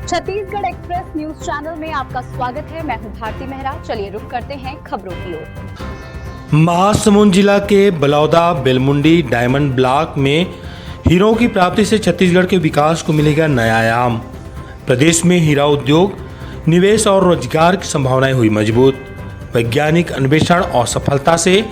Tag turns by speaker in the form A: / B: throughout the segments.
A: Chhattisgarh express news channel में आपका स्वागत है। मैं हूं भारती मेहरा। चलिए रुक करते हैं खबरों की ओर।
B: महासमुंद जिला के बलौदा बेलमुंडी डायमंड ब्लॉक में हीरों की प्राप्ति से छत्तीसगढ़ के विकास को मिलेगा नया आयाम। प्रदेश में हीरा उद्योग, निवेश और रोजगार की संभावनाएं हुई मजबूत। वैज्ञानिक अन्वेषण और सफलता से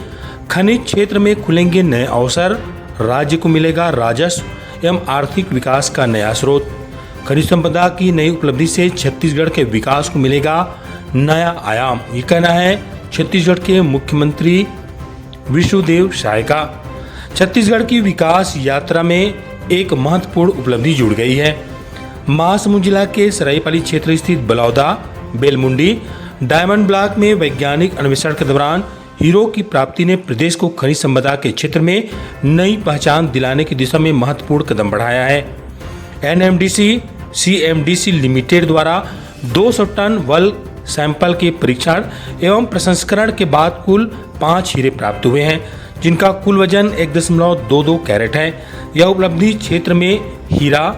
B: खनिज क्षेत्र में खुलेंगे नए अवसर। राज्य को मिलेगा राजस्व एवं आर्थिक विकास का नया स्रोत। खनिज संपदा की नई उपलब्धि से छत्तीसगढ़ के विकास को मिलेगा नया आयाम, ये कहना है छत्तीसगढ़ के मुख्यमंत्री विष्णुदेव साय का। छत्तीसगढ़ की विकास यात्रा में एक महत्वपूर्ण उपलब्धि जुड़ गई है। महासमुंद जिला के सराईपाली क्षेत्र स्थित बलौदा बेलमुंडी डायमंड ब्लॉक में वैज्ञानिक अन्वेषण के दौरान हीरो की प्राप्ति ने प्रदेश को खनिज संपदा के क्षेत्र में नई पहचान दिलाने की दिशा में महत्वपूर्ण कदम बढ़ाया है। NMDC CMDC लिमिटेड द्वारा 200 टन बल्क सैंपल के परीक्षण एवं प्रसंस्करण के बाद कुल 5 हीरे प्राप्त हुए हैं, जिनका कुल वजन 1.22 कैरेट है। यह उपलब्धि क्षेत्र में हीरा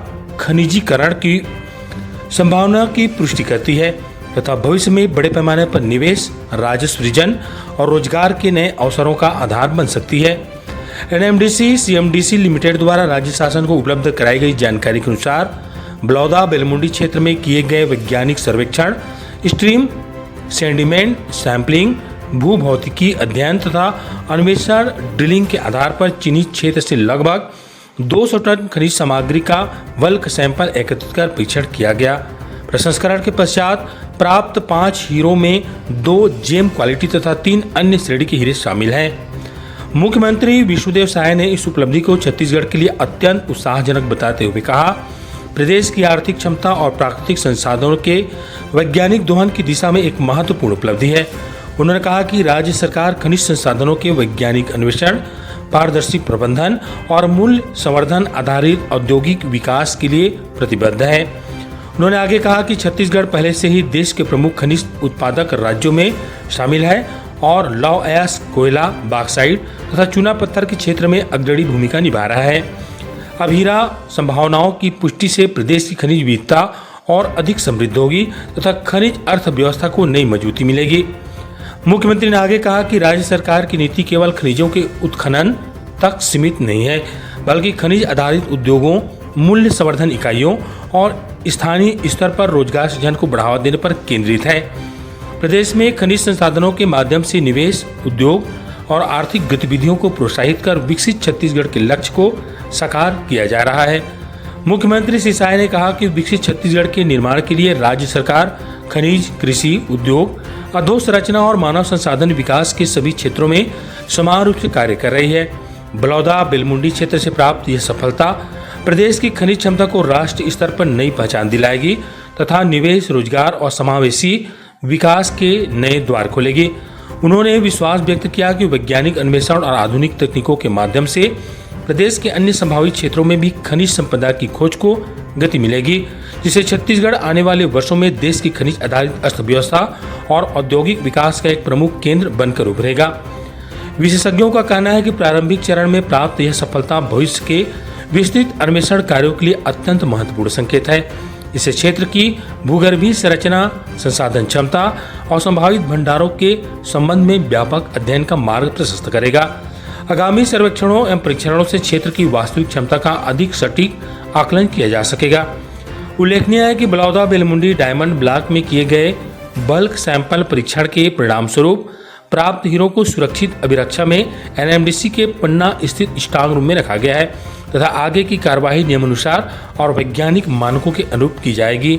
B: खनिजीकरण की संभावना की पुष्टि करती है तथा भविष्य में बड़े पैमाने पर निवेश, राजस्व सृजन और रोजगार के नए अवसरों का आधार बन सकती है। NMDC CMDC लिमिटेड द्वारा राज्य शासन को उपलब्ध कराई गई जानकारी के अनुसार बलौदा बेलमुंडी क्षेत्र में किए गए वैज्ञानिक सर्वेक्षण, स्ट्रीम सेडिमेंट सैंपलिंग, भू भौतिकी अध्ययन तथा अन्वेषण ड्रिलिंग के आधार पर चिन्हित क्षेत्र से लगभग 200 टन खनिज सामग्री का बल्क सैंपल एकत्रित कर परीक्षण किया गया। प्रसंस्करण के पश्चात प्राप्त 5 हीरो में 2 जेम क्वालिटी तथा 3 अन्य श्रेणी के हीरे शामिल हैं। मुख्यमंत्री विष्णुदेव साय ने इस उपलब्धि को छत्तीसगढ़ के लिए अत्यंत उत्साहजनक बताते हुए कहा, प्रदेश की आर्थिक क्षमता और प्राकृतिक संसाधनों के वैज्ञानिक दोहन की दिशा में एक महत्वपूर्ण उपलब्धि है। उन्होंने कहा कि राज्य सरकार खनिज संसाधनों के वैज्ञानिक अन्वेषण, पारदर्शी प्रबंधन और मूल्य संवर्धन आधारित औद्योगिक विकास के लिए प्रतिबद्ध है। उन्होंने आगे कहा कि छत्तीसगढ़ पहले से ही देश के प्रमुख खनिज उत्पादक राज्यों में शामिल है और लौह अयस्क, कोयला, बॉक्साइट तथा चूना पत्थर के क्षेत्र में अग्रणी भूमिका निभा रहा है। अब हीरा संभावनाओं की पुष्टि से प्रदेश की खनिज विविधता और अधिक समृद्ध होगी तथा खनिज अर्थव्यवस्था को नई मजबूती मिलेगी। मुख्यमंत्री ने आगे कहा कि राज्य सरकार की नीति केवल खनिजों के उत्खनन तक सीमित नहीं है, बल्कि खनिज आधारित उद्योगों, मूल्य संवर्धन इकाइयों और स्थानीय स्तर पर रोजगार सृजन को बढ़ावा देने पर केंद्रित है। प्रदेश में खनिज संसाधनों के माध्यम से निवेश, उद्योग और आर्थिक गतिविधियों को प्रोत्साहित कर विकसित छत्तीसगढ़ के लक्ष्य को साकार किया जा रहा है। मुख्यमंत्री श्री साय ने कहा कि विकसित छत्तीसगढ़ के निर्माण के लिए राज्य सरकार खनिज, कृषि, उद्योग, अधोसंरचना और मानव संसाधन विकास के सभी क्षेत्रों में समान रूप से कार्य कर रही है। बलौदा बेलमुंडी क्षेत्र से प्राप्त यह सफलता प्रदेश की खनिज क्षमता को राष्ट्रीय स्तर पर नई पहचान दिलाएगी तथा निवेश, रोजगार और समावेशी विकास के नए द्वार खोलेगी। उन्होंने विश्वास व्यक्त किया कि वैज्ञानिक अन्वेषण और आधुनिक तकनीकों के माध्यम से प्रदेश के अन्य संभावित क्षेत्रों में भी खनिज संपदा की खोज को गति मिलेगी, जिससे छत्तीसगढ़ आने वाले वर्षों में देश की खनिज आधारित अर्थव्यवस्था और औद्योगिक विकास का एक प्रमुख केंद्र बनकर उभरेगा। विशेषज्ञों का कहना है कि प्रारंभिक चरण में प्राप्त यह सफलता भविष्य के विस्तृत अन्वेषण कार्यों के लिए अत्यंत महत्वपूर्ण संकेत है। इससे क्षेत्र की भूगर्भीय संरचना, संसाधन क्षमता और संभावित भंडारों के संबंध में व्यापक अध्ययन का मार्ग प्रशस्त करेगा। आगामी सर्वेक्षणों एवं परीक्षणों से क्षेत्र की वास्तविक क्षमता का अधिक सटीक आकलन किया जा सकेगा। उल्लेखनीय है कि बलौदा बेलमुंडी डायमंड ब्लॉक में किए गए बल्क सैंपल परीक्षण के परिणाम स्वरूप प्राप्त हीरों को सुरक्षित अभिरक्षा में NMDC के पन्ना स्थित स्ट्रांग रूम में रखा गया है तथा आगे की कार्यवाही नियमानुसार और वैज्ञानिक मानकों के अनुरूप की जाएगी।